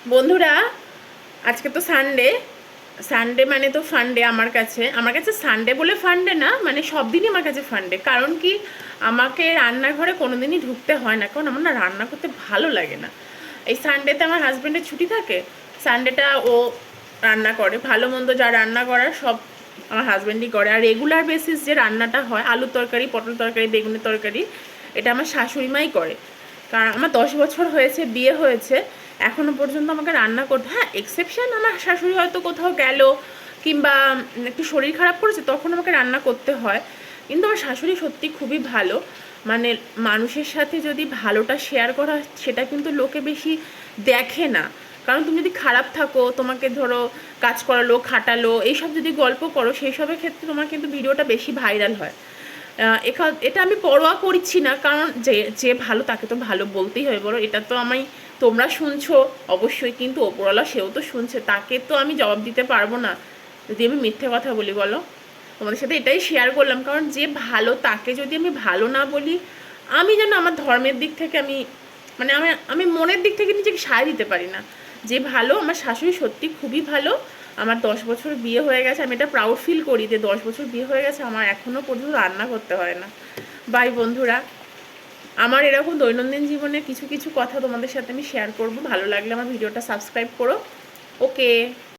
বন্ধুরা, আজকে তো সানডে। সানডে মানে তো ফান্ডে। আমার কাছে সানডে বলে ফান্ডে না, মানে সব দিনই আমার কাছে ফান্ডে। কারণ কি, আমাকে রান্নাঘরে কোনোদিনই ঢুকতে হয় না, কারণ আমার না রান্না করতে ভালো লাগে না। এই সানডেতে আমার হাজব্যান্ডের ছুটি থাকে। সানডেটা ও রান্না করে, ভালো মন্দ যা রান্না করার সব আমার হাজব্যান্ডই করে। আর রেগুলার বেসিস যে রান্নাটা হয়, আলুর তরকারি, পটল তরকারি, বেগুনের তরকারি, এটা আমার শাশুড়ি মাই করে। কারণ আমার 10 বছর হয়েছে, বিয়ে হয়েছে, এখনও পর্যন্ত আমাকে রান্না করতে, হ্যাঁ এক্সেপশন আমার শাশুড়ি হয়তো কোথাও গেল কিংবা একটু শরীর খারাপ করেছে তখন আমাকে রান্না করতে হয়। কিন্তু আমার শাশুড়ি সত্যি খুবই ভালো। মানে মানুষের সাথে যদি ভালোটা শেয়ার করা, সেটা কিন্তু লোকে বেশি দেখে না। কারণ তুমি যদি খারাপ থাকো, তোমাকে ধরো কাজ করালো, খাটালো, এইসব যদি গল্প করো, সেই সবের ক্ষেত্রে তোমার কিন্তু ভিডিওটা বেশি ভাইরাল হয়। এটা আমি পরোয়া করছি না, কারণ যে যে ভালো তাকে তো ভালো বলতেই হয়। বলো, এটা তো আমি, তোমরা শুনছো অবশ্যই, কিন্তু ওপরওয়ালা সেও তো শুনছে, তাকে তো আমি জবাব দিতে পারবো না যদি আমি মিথ্যে কথা বলি। বলো, তোমাদের সাথে এটাই শেয়ার করলাম। কারণ যে ভালো তাকে যদি আমি ভালো না বলি, আমি যেন আমার ধর্মের দিক থেকে আমি, মানে আমি আমি মনের দিক থেকে নিজেকে সায় দিতে পারি না। যে ভালো, আমার শাশুড়ি সত্যি খুবই ভালো। আমার 10 বছর বিয়ে হয়ে গেছে, আমি এটা প্রাউড ফিল করি যে 10 বছর বিয়ে হয়ে গেছে, আমার এখনও পর্যন্ত রান্না করতে হয় না। বাই বন্ধুরা, আমার এরকম দৈনন্দিন জীবনে কিছু কিছু কথা তোমাদের সাথে আমি শেয়ার করব। ভালো লাগলে আমার ভিডিওটা সাবস্ক্রাইব করো। ওকে।